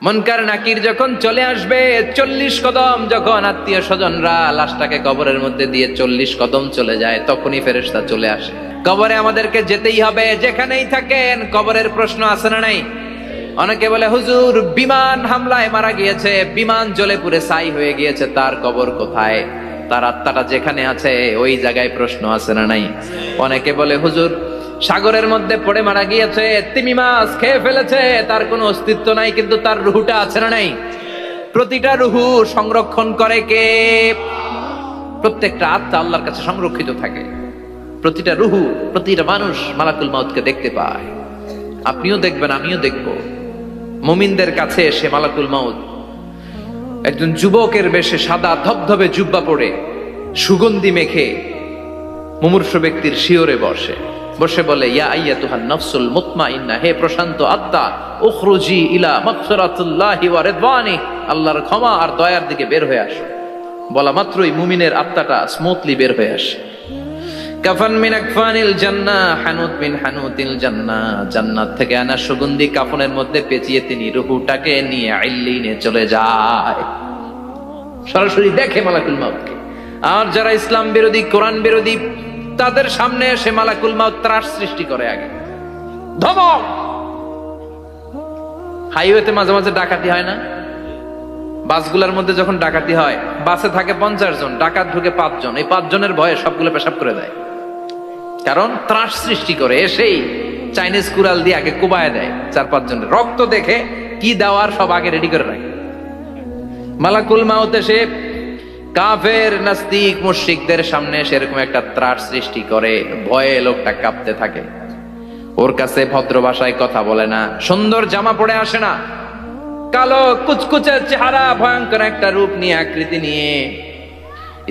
মুনকার নাকির যখন চলে আসবে, 40 কদম যখন আত্মীয় স্বজনরা লাশটাকে কবরের মধ্যে দিয়ে 40 কদম চলে যায়, তখনই ফেরেশতা চলে আসে। কবরে আমাদেরকে যেতেই হবে, যেখানেই থাকেন। কবরের প্রশ্ন আছে না নাই? অনেকে বলে হুজুর বিমান হামলায় মারা গিয়েছে, বিমান জ্বলে পুড়ে ছাই হয়ে গিয়েছে, তার কবর কোথায়? তার আত্মাটা যেখানে আছে ওই জায়গায় প্রশ্ন আছে না নাই? অনেকে বলে হুজুর সাগরের মধ্যে পড়ে মারা গিয়েছে, তিমি মাছ খেয়ে ফেলেছে, তার কোনো অস্তিত্ব নাই, কিন্তু তার রুহুটা আছে না নাই? প্রতিটা রুহু সংরক্ষণ করে কে? প্রত্যেকটা আত্মা আল্লাহর কাছে সংরক্ষিত থাকে। প্রতিটা রুহু, প্রতিটা মানুষ মালাকুল মাউতকে দেখতে পায়। আপনিও দেখবেন, আমিও দেখব। মুমিনদের কাছে এসে মালাকুল মাউত একজন যুবকের বেশে সাদা ধবধবে জুব্বা পরে সুগন্ধি মেখে মুমূর্ষু ব্যক্তির শিয়রে বসে বলে, ইয়া আইয়াতুহান নাফসুল মুতমাইন্নাহ, হে প্রশান্ত আত্মা, উখরুজি ইলা মাগফিরাতিল্লাহি ওয়া রিদওয়ানি, আল্লাহর ক্ষমা আর দয়ার দিকে বের হয়ে আসো। বলা মাত্রই মুমিনের আত্মাটা স্মুথলি বের হয়ে আসে। কাফান মিন আকফানিল জান্নাহ, হানুত মিন হানুতিল জান্নাহ, জান্নাত থেকে আনা সুগন্ধি কাফনের মধ্যে পেঁচিয়ে তিনি রূহটাকে নিয়ে ইল্লিনে চলে যায়। সরাসরি দেখে মালাকুল মাউতকে। আর যারা ইসলাম বিরোধী, কোরআন বিরোধী, তাদের সামনে এসে মালাকুল মাউত ত্রাস সৃষ্টি করে। আগে ধমক। হাইওয়েতে মাঝে মাঝে ডাকাতি হয় না? বাসগুলোর মধ্যে যখন ডাকাতি হয়, বাসে থাকে 50 জন, ডাকাত ঢুকে 5 জন। এই 5 জনের ভয়ে সবগুলো পেশাব করে দেয়, কারণ ত্রাস সৃষ্টি করে। এসেই চাইনিজ কুড়াল দিয়ে আগে কুবায় দেয় 4-5 জনের। রক্ত দেখে কি দেওয়ার সব আগে রেডি করে রাখে। মালাকুল মাউত এসে কাফের নাস্তিক মুশরিকদের সামনে সেরকম একটা ত্রাস সৃষ্টি করে, ভয়ে লোকটা কাঁপতে থাকে। ওর কাছে ভদ্র ভাষায় কথা বলে না, সুন্দর জামা পরে আসে না, কালো কুচকুচে চেহারা, ভয়ঙ্কর একটা রূপ নিয়ে, আকৃতি নিয়ে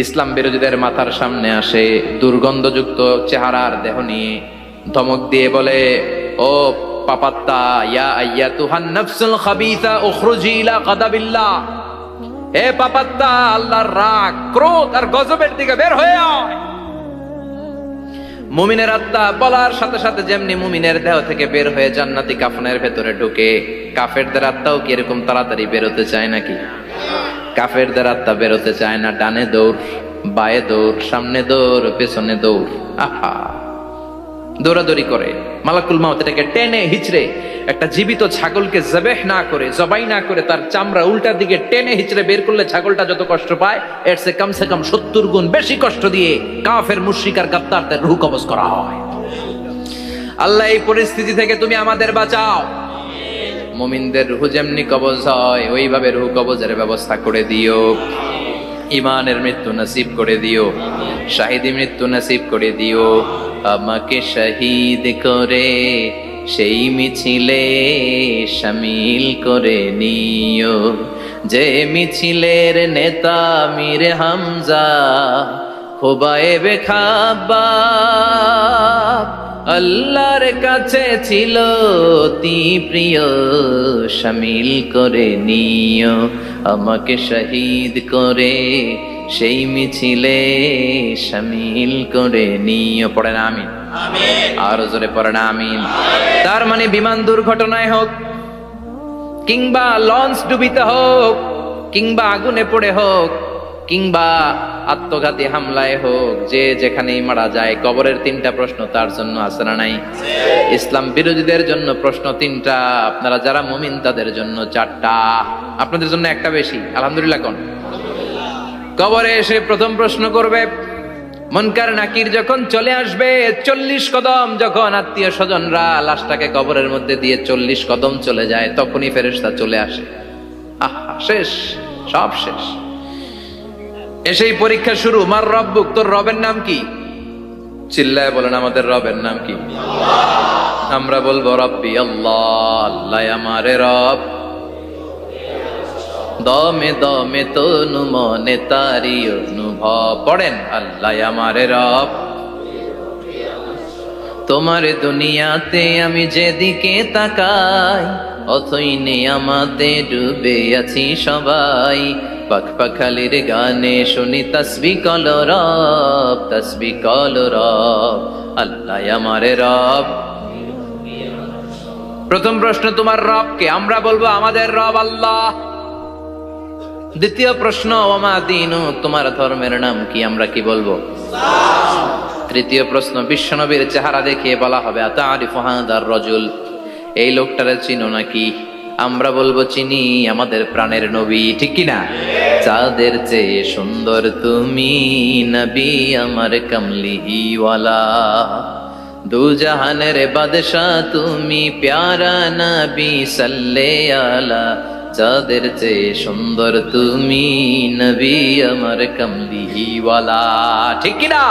ইসলাম বিরোধীদের মাথার সামনে আসে, দুর্গন্ধযুক্ত চেহারার দেহ নিয়ে ধমক দিয়ে বলে, ও পাপাত্তা, ইয়া আইয়াতুহান নাফসুল খাবিসা উখরুজি ইলা গাদাবিল্লাহ, হে পাপাত্তা, আল্লাহর রাগ, ক্রোধ আর গজবের দিকে বের হয়ে আয়। মুমিনের আত্মা বলার সাথে সাথে যেমনি মুমিনের দেহ থেকে বের হয়ে জান্নাতি কাফনের ভেতরে ঢুকে, কাফেরদের আত্মাও কি এরকম তাড়াতাড়ি বেরোতে চায় নাকি? কাফেরদের আত্মা বেরোতে চায় না। ডানে দৌড়, বায়ে দৌড়, সামনে দৌড়, পেছনে দৌড়, আহা দৌড়াদৌড়ি করে। মালাকুল মাউত এটাকে টেনে হিচড়ে, একটা জীবিত ছাগলকে জবাই না করে তার চামড়া উল্টার দিকে টেনে হিচড়ে বের করলে ছাগলটা যত কষ্ট পায়, এর চেয়ে কমসে কম 70 গুণ বেশি কষ্ট দিয়ে কাফের মুশরিক আর গাদ্দারদের রূহ কবজ করা হয়। আল্লাহ এই পরিস্থিতি থেকে তুমি আমাদের বাঁচাও। মুমিনদের রূহ যেমনি কবজ হয়, ওইভাবে রূহ কবজের ব্যবস্থা করে দিও। ইমানের মৃত্যু নসিব করে দিও, শাহিদি মৃত্যু নসিব করে দিও। আমাকে শহীদ করে সেই মিছিলে শামিল করে নিও, যে মিছিলের নেতা মীর হামজা, খোবায়েবে খাব্বাব, আল্লাহর কাছে ছিল অতি প্রিয়, শামিল করে নিও। আমাকে শহীদ করে সেই মিছিলে শামিল করে নিও। পড়েন আমিন। আর জোরে পড়েন আমিন। তার মানে বিমান দুর্ঘটনায় হোক, কিংবা লঞ্চ ডুবিতে হোক, কিংবা আগুনে পড়ে হোক, কিংবা আত্মঘাতী হামলায় হোক, যে যেখানেই মারা যায়, কবরের 3টা প্রশ্ন তার জন্য আছে না নাই? ইসলাম বিরোধীদের জন্য প্রশ্ন 3টা, আপনারা যারা মুমিন তাদের জন্য 4টা। আপনাদের জন্য একটা বেশি, আলহামদুলিল্লাহ। কোন কবরে এসে প্রথম প্রশ্ন করবে, মুনকার নাকির যখন চলে আসবে, 40 কদম যখন আত্মীয় স্বজনরা লাশটাকে কবরের মধ্যে দিয়ে 40 কদম চলে যায়, তখনই ফেরেশতা চলে আসে। আহা, শেষ, সব শেষ। এসেই পরীক্ষা শুরু। মার রব্বুক, তোর রবের নাম কি? চিল্লায় বলেন, আমাদের রবের নাম কি? আমরা বলবো রব্বি আল্লাহ, আল্লাহ আমারে রব। দমে দমে তনু মনে তারি অনুভব। পড়েন, আল্লাহ আমারে রব। তোমার দুনিয়াতে আমি যেদিকে তাকাই, অথই নিয়ামতে ডুবে আছি সবাই। পাখপাখালির গানে শুনি তাসবিহ কল রব, তাসবিহ কল রব, আল্লাহ আমারে রব। প্রথম প্রশ্ন, তোমার রব কে? আমরা বলবো আমাদের রব আল্লাহ। দ্বিতীয় প্রশ্ন, ওমা দীনু, তোমার ধর্মের নাম কি? আমরা কি বলবো? তৃতীয় প্রশ্ন, বিশ্বনবীর চেহারা দেখিয়ে বলা হবে আতারিফু হাদার রাজুল, এই লোকটারে চিনো নাকি? আমরা বলবো চিনি, আমাদের প্রাণের নবী, ঠিক কি না? চাঁদের চেয়ে সুন্দর তুমি নবী আমার কামলিওয়ালা, দু জাহানের বাদশা তুমি প্যারা নবী সাল্লে আলা, চাঁদের চেয়ে সুন্দর তুমি নবী আমার কামলিওয়ালা, ঠিক কি না?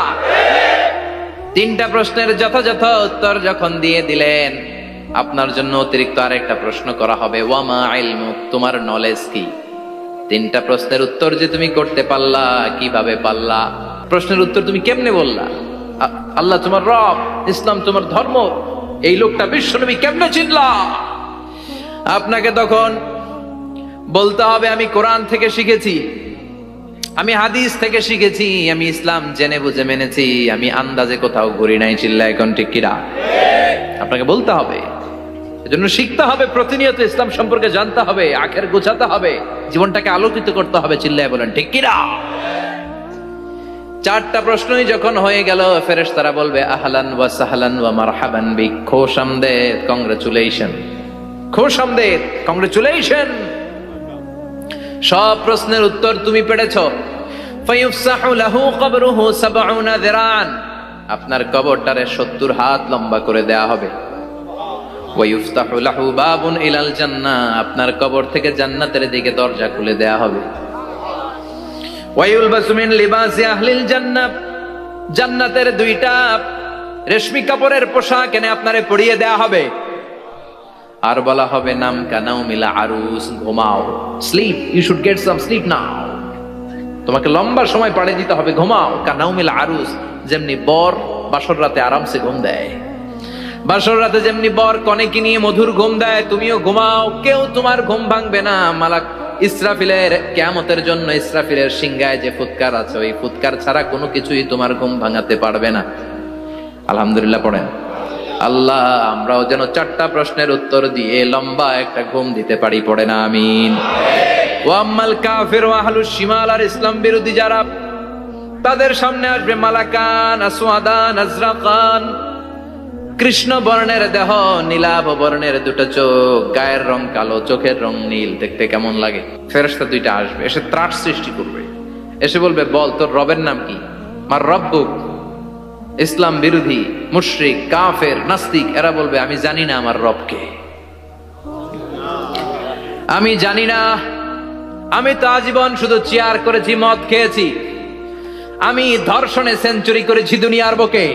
তিনটা প্রশ্নের যথাযথ উত্তর যখন দিয়ে দিলেন, আপনার জন্য অতিরিক্ত আরেকটা প্রশ্ন করা হবে, ওয়ামা ইলমুক, তোমার নলেজ কি? তিনটা প্রশ্নের উত্তর যে তুমি করতে পারলা, কিভাবে পারলা? প্রশ্নের উত্তর তুমি কেমনে বললা? আল্লাহ তোমার রব, ইসলাম তোমার ধর্ম, এই লোকটা বিশ্বনবী কেমনে চিনলা? আপনাকে তখন বলতে হবে আমি কোরআন থেকে শিখেছি, আমি হাদিস থেকে শিখেছি, আমি ইসলাম জেনে বুঝে মেনেছি, আমি আন্দাজে কোথাও ঘুরি নাই। চিল্লা এখন ঠিক কিনা? আপনাকে বলতে হবে, এজন্য শিখতে হবে, প্রতিনিয়ত ইসলাম সম্পর্কে জানতে হবে, আখের গোছাতে হবে, জীবনটাকে আলোকিত করতে হবে। চিল্লায় বলেন ঠিক কিনা? চারটা প্রশ্নই যখন হয়ে গেল, ফেরেশতারা বলবে আহলান ওয়া সাহলান ওয়া মারহাবান বিক, খোশামদেদ, কংগ্রাচুলেশন, খোশামদেদ, কংগ্রাচুলেশন, সব প্রশ্নের উত্তর তুমি পেরেছো। ফায়ুফসাহু লাহু কবরুহু ৭০ যিরান, আপনার কবরটারে ৭০ হাত লম্বা করে দেয়া হবে। ওয়ায়ুফতাহু লাহু বাবুন ইলাল জান্নাহ, আপনার কবর থেকে জান্নাতের দিকে দরজা খুলে দেয়া হবে। ওয়ায়ুলবাসু মিন লিবাসি আহলিল জান্নাহ, জান্নাতের দুইটা রেশমি কাপড়ের পোশাক এনে আপনারে পরিয়ে দেয়া হবে। আর বলা হবে নাম কানাউমিলা আরুস, ঘুমাও, sleep, you should get some sleep now, তোমাকে লম্বা সময় পাড়ে দিতে হবে, ঘুমাও। কানাউমিলা আরুস, যেমনি বর বাসর রাতে আরামসে ঘুম দেয়, বাসর রাতে যেমনি বর কনেকে নিয়ে মধুর ঘুম দেয়, তুমিও ঘুমাও, কেউ তোমার ঘুম ভাঙবে না। মালাক ইসরাফিলের, কিয়ামতের জন্য ইসরাফিলের সিংহায় যে ফুৎকার আছে, ওই ফুৎকার ছাড়া কোনো কিছুই তোমার ঘুম ভাঙাতে পারবে না। আলহামদুলিল্লাহ পড়েন। আল্লাহ আমরাও যেন চারটা প্রশ্নের উত্তর দিয়ে লম্বা একটা ঘুম দিতে পারি, পড়ে না আমিন। ওয়াম্মাল কাফির ওয়া আহলুশ শিমাল, আর ইসলাম বিরোধী যারা, তাদের সামনে আসবে মালাকান আসওয়াদান আজরাকান, কৃষ্ণ বর্ণের দেহ, নীলাভ বর্ণের দুটো চোখ, গায়ের রং কালো, চোখের রং নীল, দেখতে কেমন লাগে। ফেরেশতা দুইটা আসবে, এসে ত্রাস সৃষ্টি করবে, এসে বলবে বল তোর রবের নাম কি? মার রব্বুক। ইসলাম বিরোধী মুশরিক, কাফের, নাস্তিক, এরা বলবে আমি জানি না আমার রবকে, আমি জানি না, আমি তো আজীবন শুধু চেয়ার করেছি, মদ খেয়েছি, আমি ধর্ষণে সেঞ্চুরি করেছি দুনিয়ার বুকে,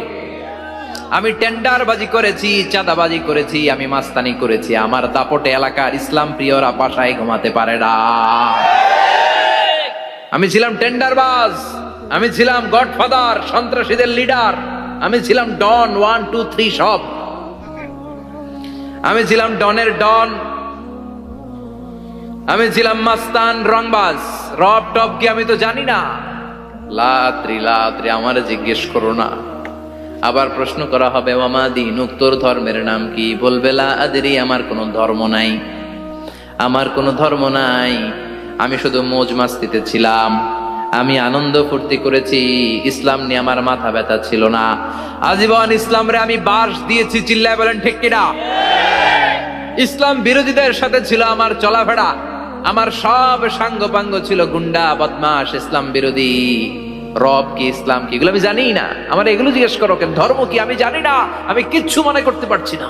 আমি টেন্ডারবাজি করেছি, চাঁদাবাজি করেছি, আমি মাস্তানি করেছি, আমার দাপটে এলাকার ইসলাম প্রিয়রা পাশায় ঘুমাতে পারে না। আমি ছিলাম টেন্ডারবাজ, আমি ছিলাম গডফাদার, সন্ত্রাসীদের লিডার, আমি ছিলাম ডন 1 2 3 সব, আমি ছিলাম ডনের ডন, আমি ছিলাম মাস্তান, রংবাজ, রব টপ কি আমি তো জানি না। লাত্রি লাত্রি আমার জিজ্ঞেস করো না। আবার প্রশ্ন করা হবে ওয়ামা দীনুক, তোর ধর্মের নাম কি? বলবে লা আদরি, আমার কোনো ধর্ম নাই, আমার কোনো ধর্ম নাই, আমি শুধু মৌজ মাস্তিতে ছিলাম, আমি আনন্দ ফুর্তি করেছি, ইসলাম নিয়ে আমার মাথা ব্যথা ছিল না, আজীবন ইসলামরে আমি বাস দিয়েছি। চিল্লায় বলেন ঠিক কিনা? ইসলাম বিরোধীদের সাথে ছিল আমার চলাফেরা, আমার সব সাঙ্গপাঙ্গ ছিল গুন্ডা, বদমাশ, ইসলাম বিরোধী। রব কি, ইসলাম কি, এগুলো আমি জানি না। আমার এগুলো জিজ্ঞেস করো কেন? ধর্ম কি আমি জানি না, আমি কিচ্ছু মনে করতে পারছি না।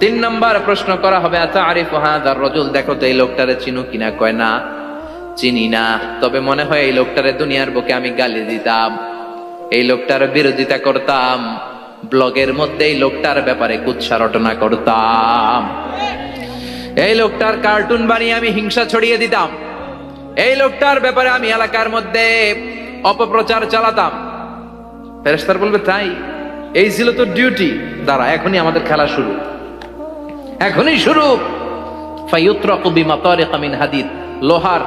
3 নম্বর প্রশ্ন করা হবে আতারিফু হাদার রাজুল, দেখো তো এই লোকটারে চিনো কিনা? কয় না, চিনি না, তবে মনে হয় এই লোকটারে দুনিয়ার বুকে আমি গালি দিতাম, এই লোকটার বিরোধিতা করতাম, ব্লগের মধ্যে এই লোকটার ব্যাপারে কুৎসা রটনা করতাম, এই লোকটার কার্টুন বানিয়ে আমি হিংসা ছড়িয়ে দিতাম, এই লোকটার ব্যাপারে আমি এলাকার মধ্যে অপপ্রচার চালাতাম। ফেরেশতারা বলবে তাই? এই ছিল তো ডিউটি, দাঁড়া এখনই আমাদের খেলা শুরু, এখনই শুরু। ফায়ুতরাকু বিমাতারিকা মিন হাদিদ, লোহার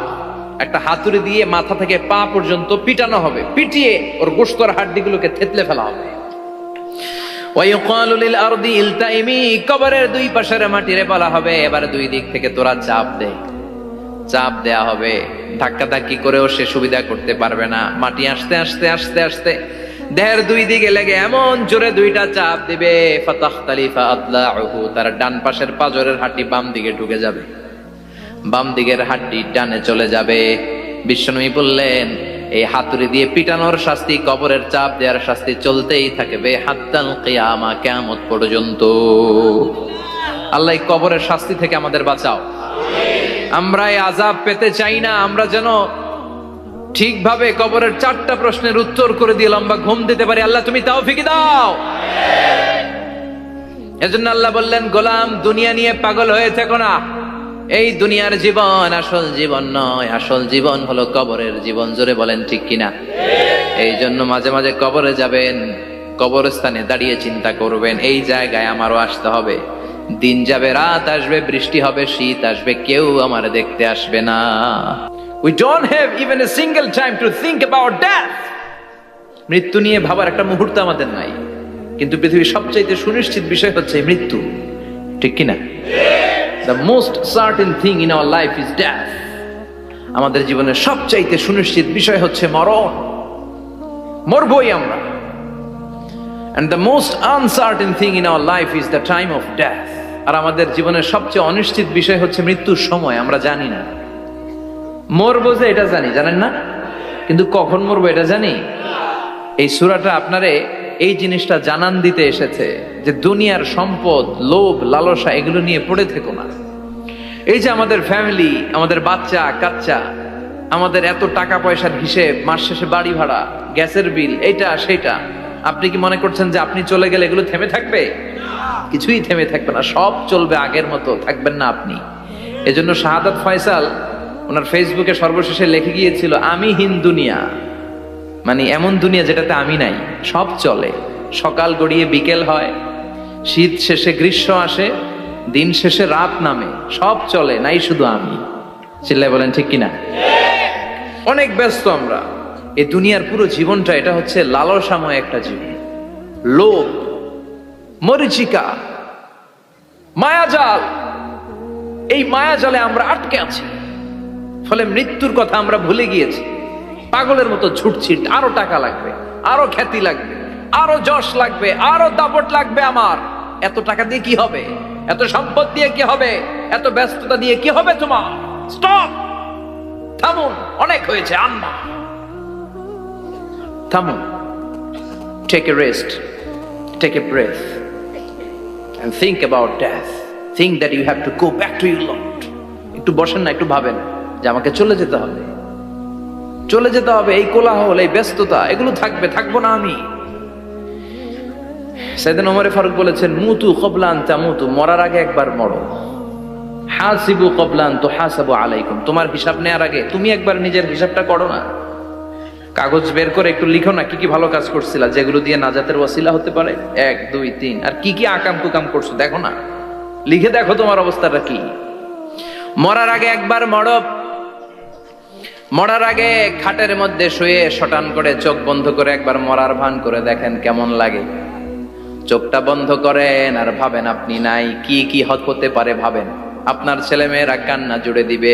একটা হাতুড়ি দিয়ে মাথা থেকে পা পর্যন্ত পিটানো হবে, পিটিয়ে ওর গোশতর হাড্ডিগুলোকে থেতলে ফেলা হবে। ওয়ায়ুকালু লিল আরদি ইলতাইমি, কবরের দুই পাশের মাটিরে বলা হবে এবার দুই দিক থেকে তোরা চাপ দে। চাপ দেয়া হবে, ধাক্কা ধাক্কি করেও সে সুবিধা করতে পারবে না। মাটি আস্তে আস্তে আস্তে আস্তে দেহের দুই দিকে লেগে এমন জোরে দুইটা চাপ দিবে, ফাতাখতালিফা আদলাউহু, তার ডান পাশের পাজরের হাড্ডি বাম দিকে ঢুকে যাবে, বাম দিকের হাড্ডি ডানে চলে যাবে। বিশ্বনবী বললেন এই হাতুড়ি দিয়ে পিটানোর শাস্তি, কবরের চাপ দেওয়ার শাস্তি চলতেই থাকবে হাত্তাল কিয়ামা, কিয়ামত পর্যন্ত। আল্লাহ এই কবরের শাস্তি থেকে আমাদের বাঁচাও। আমরা এই আযাব পেতে চাই না, আমরা যেন ঠিকভাবে কবরের 4টা প্রশ্নের উত্তর করে দিয়ে লম্বা ঘুম দিতে পারি। আল্লাহ তুমি তৌফিক দাও। এজন্য আল্লাহ বললেন, গোলাম দুনিয়া নিয়ে পাগল হয়ে থেকো না। এই দুনিয়ার জীবন আসল জীবন নয়, আসল জীবন হলো কবরের জীবন। জোরে বলেন ঠিক কিনা? এই জন্য মাঝে মাঝে কবরে যাবেন, কবরস্থানে দাঁড়িয়ে চিন্তা করবেন এই জায়গায় আমারও আসতে হবে। দিন যাবে, রাত আসবে, বৃষ্টি হবে, শীত আসবে, কেউ আমার দেখতে আসবে না। We don't have even a single time to think about death. মৃত্যু নিয়ে ভাবার একটা মুহূর্ত আমাদের নাই। কিন্তু পৃথিবীর সবচাইতে সুনিশ্চিত বিষয় হচ্ছে মৃত্যু, ঠিক কিনা? The most certain thing in our life is death. আমাদের জীবনের সবচাইতে সুনিশ্চিত বিষয় হচ্ছে মরণ, মরবই আমরা। And the most uncertain thing in our life is the time of death. আর আমাদের জীবনের সবচেয়ে অনিশ্চিত বিষয় হচ্ছে মৃত্যুর সময়। আমরা জানি না মরবো, যে এটা জানি, জানেন না? কিন্তু কখন মরবো এটা জানি। এই সূরাটা আপনারে এই জিনিসটা জানান দিতে এসেছে যে দুনিয়ার সম্পদ, লোভ, লালসা এগুলো নিয়ে পড়ে থেকো না। এই যে আমাদের ফ্যামিলি, আমাদের বাচ্চা কাচ্চা, আমাদের এত টাকা পয়সার হিসেব, মাস শেষে বাড়ি ভাড়া, গ্যাসের বিল, এইটা সেটা, আপনি কি মনে করছেন যে আপনি চলে গেলে এগুলো থেমে থাকবে? কিছুই থেমে থাকবে না, সব চলবে আগের মতো, থাকবেন না আপনি। এজন্য শাহাদাত ফয়সাল ওনার ফেসবুকে সর্বশেষে লিখে গিয়েছিল, আমি হীন দুনিয়া, মানে এমন দুনিয়া যেটাতে আমি নাই। সব চলে, সকাল গড়িয়ে বিকেল হয়, শীত শেষে গ্রীষ্ম আসে, দিন শেষে রাত নামে, সব চলে, নাই শুধু আমি। চিল্লায় বলেন ঠিক কিনা? অনেক ব্যস্ত আমরা। এই দুনিয়ার পুরো জীবনটা এটা হচ্ছে লালসাময় একটা জীবন, লোভ, মরিচিকা, মায়াজাল। এই মায়াজালে আমরা আটকে আছি, ফলে মৃত্যুর কথা আমরা ভুলে গিয়েছি। পাগলের মতো ছুটছি, আরো টাকা লাগবে, আরো খ্যাতি লাগবে, আরো যশ লাগবে, আরো দাপট লাগবে আমার। এত টাকা দিয়ে কি হবে? এত সম্পদ দিয়ে কি হবে? এত ব্যস্ততা দিয়ে কি হবে তোমার? স্টপ, থামুন, অনেক হয়েছে, আম্মা থামুন। Take a rest, take a breath and think about death. Think that you have to go back to your Lord. একটু বসেন না, একটু ভাবেন যে আমাকে চলে যেতে হবে, চলে যেতে হবে। এই কোলাহল, এই ব্যস্ততা, এগুলো থাকবে, থাকবো না আমি। সাইয়েদনা ওমর ফারুক বলেছেন, মুতু ক্বাবলা আন তামুতু, মরার আগে একবার মরো। হাসিবু ক্বাবলা আন তুহাসাবু আলাইকুম, তোমার হিসাব নেওয়ার আগে তুমি একবার নিজের হিসাবটা করো না। কাগজ বের করে একটু লিখো না কি কি ভালো কাজ করছিলা, যেগুলো দিয়ে নাজাতের ওয়াসিলা হতে পারে, 1 2 3, আর কি কি আকাম কুকাম করছো দেখো না, লিখে দেখো তোমার অবস্থাটা কি। মরার আগে একবার মরো। মরার আগে খাটের মধ্যে শুয়ে শটান করে চোখ বন্ধ করে একবার মরার ভান করে দেখেন কেমন লাগে। চোখটা বন্ধ করেন আর ভাবেন আপনি নাই, কি কি হতে পারে ভাবেন। আপনার ছেলে মেয়েরা কান্না জুড়ে দিবে,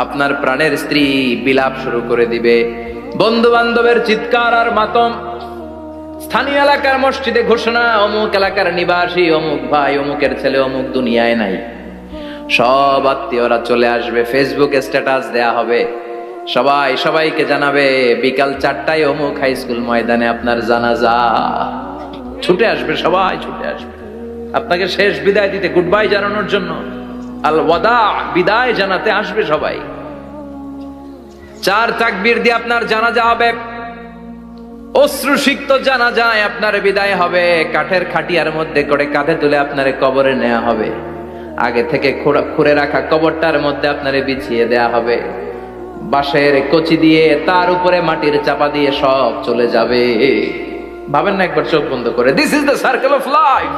আপনার প্রাণের স্ত্রী বিলাপ শুরু করে দিবে, বন্ধু বান্ধবের চিৎকার আর মাতম, স্থানীয় এলাকার মসজিদে ঘোষণা, অমুক এলাকার নিবাসী অমুক ভাই, অমুকের ছেলে অমুক দুনিয়ায় নাই। সব আত্মীয়রা চলে আসবে, ফেসবুকে স্ট্যাটাস দেয়া হবে, সবাই সবাইকে জানাবে বিকাল 4টায় অমুক হাই স্কুল ময়দানে আপনার জানাজা। ছুটে আসবে, সবাই ছুটে আসবে আপনাকে শেষ বিদায় দিতে, গুড বাই জানানোর জন্য, আল ওয়াদা, বিদায় জানাতে আসবে সবাই। 4 তাকবীর দিয়ে আপনার জানাজা হবে, অশ্রুসিক্ত জানাজায় আপনার বিদায় হবে। কাঠের খাটিয়ার মধ্যে করে কাঁধে তুলে আপনারে কবরে নেওয়া হবে। আগে থেকে খুঁড়ে রাখা কবরটার মধ্যে আপনারে বিছিয়ে দেয়া হবে, বাঁশের কচি দিয়ে তার উপরে মাটির চাপা দিয়ে সব চলে যাবে। ভাবেন না একবার চোখ বন্ধ করে, this is the circle of life,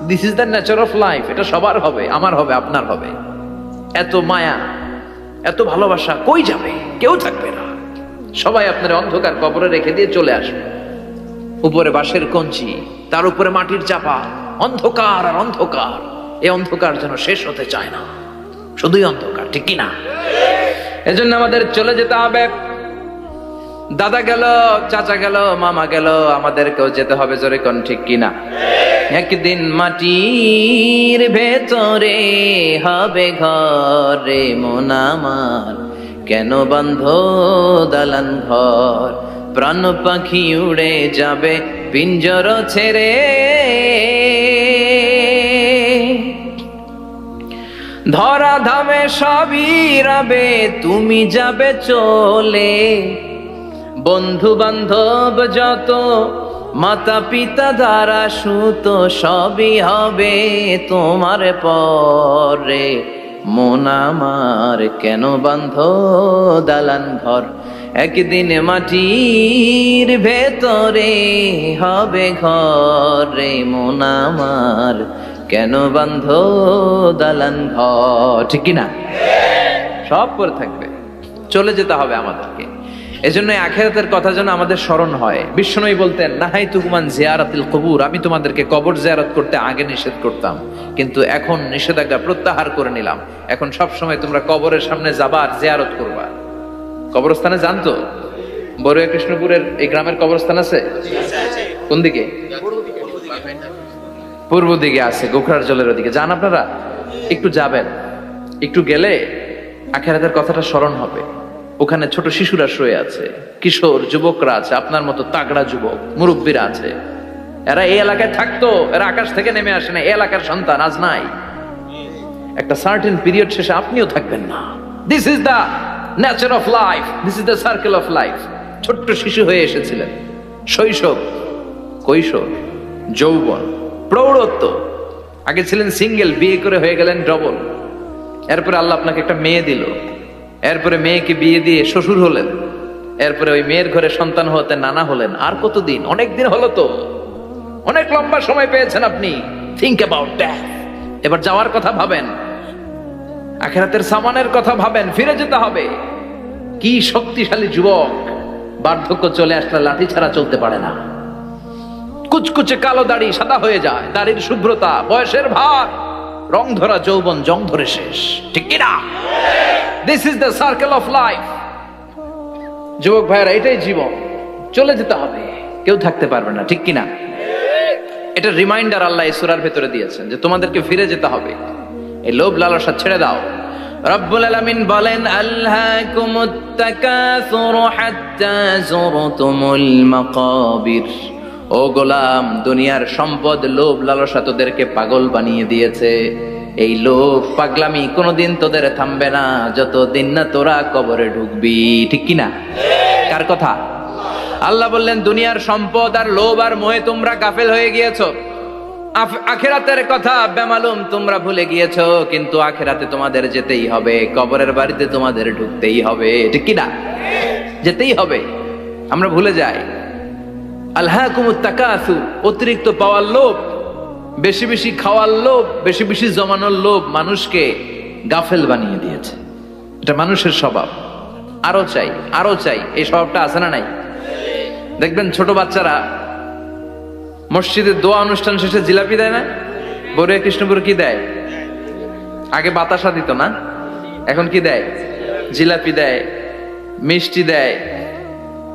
this is the nature of life. এটা সবার হবে, আমার হবে, আপনার হবে। এত মায়া, এত ভালোবাসা কই যাবে? কেউ থাকবে না, সবাই আপনার অন্ধকার কবরে রেখে দিয়ে চলে আসবে। উপরে বাঁশের কঞ্চি, তার উপরে মাটির চাপা, অন্ধকার আর অন্ধকার। এই অন্ধকার যেন শেষ হতে চায় না, শুধুই অন্ধকার, ঠিক কিনা? এজন্য আমাদের চলে যেতে হবে। দাদা গেল, চাচা গেল, মামা গেল, আমাদেরকেও যেতে হবে, জোরে কোন ঠিক কিনা? একদিন মাটির ভেতরে হবে ঘরে মন আমার, কেন বন্ধ দালান ঘর, প্রাণ পাখি উড়ে যাবে পিঞ্জর ছেড়ে, ধরা ধামে সবই রবে তুমি যাবে চলে, বন্ধু বান্ধব যত মাতা পিতা দ্বারা সুত সবই হবে তোমার পরে, মন আমার কেন বান্ধ দালান ঘর, একদিন মাটির ভেতরে হবে ঘরে মন আমার, কেন বান্ধ দালান ঘর, ঠিক কিনা? সব করে থাকবে, চলে যেতে হবে আমাদেরকে। এজন্য আখিরাতের কথা যেন আমাদের স্মরণ হয়। বিশ্বনবী বলতেন, নাহাইতুকুমান জিয়ারাতিল কবুর, আমি তোমাদেরকে কবর জিয়ারত করতে আগে নিষেধ করতাম, কিন্তু এখন নিষেধাজ্ঞা প্রত্যাহার করে নিলাম। এখন সব সময় তোমরা কবরের সামনে যাবা আর জিয়ারত করবা। কবরস্থানে জানতো বড়ুয়া কৃষ্ণপুরের এই গ্রামের কবরস্থান আছে? কোন দিকে? পূর্ব দিকে আছে, গোখরার জলের ওদিকে। যান আপনারা, একটু যাবেন, একটু গেলে আখিরাতের কথাটা স্মরণ হবে। ওখানে ছোট শিশুরা শুয়ে আছে, কিশোর যুবকরা আছে, আপনার মতো তাগড়া যুবক মুরব্বীরা আছে। এরা এই এলাকায় থাকতো, এরা আকাশ থেকে নেমে আসে না, এই এলাকার সন্তান আজ নাই। একটা সার্টেন পিরিয়ড শেষে আপনিও থাকবেন না। This is the nature of life, this is the circle of life. ছোট্ট শিশু হয়ে এসেছিলেন, শৈশব, কৈশোর, যৌবন, প্রৌঢ়ত্ব। আগে ছিলেন সিঙ্গেল, বিয়ে করে হয়ে গেলেন ডবল। এরপরে আল্লাহ আপনাকে একটা মেয়ে দিল, এরপরে মেয়েকে বিয়ে দিয়ে শ্বশুর হলেন, এরপরে ওই মেয়ের ঘরে সন্তান হতে নানা হলেন। আর কতদিন? অনেক দিন হলো তো, অনেক লম্বা সময় পেয়েছেন আপনি। Think about that. এবার যাওয়ার কথা ভাবেন, আখিরাতের সামানের কথা ভাবেন, ফিরে যেতে হবে। কি শক্তিশালী যুবক, বার্ধক্য চলে আসলে লাঠি ছাড়া চলতে পারে না। কুচকুচে কালো দাড়ি সাদা হয়ে যায়, দাড়ির শুভ্রতা, বয়সের ভার, রং ধরা যৌবন জং ধরে শেষ, ঠিক কিনা? This is the circle of life. যুবক ভাইয়েরা, এটাই জীবন, চলে যেতে হবে, কেউ থাকতে পারবে না, ঠিক কিনা? এটা রিমাইন্ডার আল্লাহ এই সূরার ভেতরে দিয়েছেন যে তোমাদেরকে ফিরে যেতে হবে। এই লোভ লালসা ছেড়ে দাও। রব্বুল আলামিন বলেন, আল্হাকুমুত তাকাসুর হাত্তা যুরতুমুল মাকাবির। ও গোলাম, দুনিয়ার সম্পদ, লোভ লালসা তোদেরকে পাগল বানিয়ে দিয়েছে। এই লোভ পাগলামি কোনোদিন তোদের থামবে না যতদিন না তোরা কবরে ঢুকবি, ঠিক কিনা? কার কথা? আল্লাহ বললেন, দুনিয়ার সম্পদ আর লোভ আর মোহে তোমরা গাফেল হয়ে গিয়েছো। আখিরাতের কথা বেমালুম তোমরা ভুলে গিয়েছো, কিন্তু আখিরাতে তোমাদের যেতেই হবে, কবরের বাড়িতে তোমাদের ঢুকতেই হবে, ঠিক কিনা? যেতেই হবে। আমরা ভুলে যাই। আলহাকুমুত তাকাসুর, অতিরিক্ত পাওয়ার লোভ, বেশি বেশি খাওয়ার লোভ, বেশি বেশি জমানোর লোভ মানুষকে গাফেল বানিয়ে দিয়েছে। এটা মানুষের স্বভাব। আরো চাই, আরো চাই, এই স্বভাবটা আছে না নাই? দেখবেন ছোট বাচ্চারা মসজিদে দোয়া অনুষ্ঠান শেষে জিলাপি দেয় না? বড়ুয়া কৃষ্ণপুর কি দেয়? আগে বাতাসা দিত না, এখন কি দেয়? জিলাপি দেয়, মিষ্টি দেয়।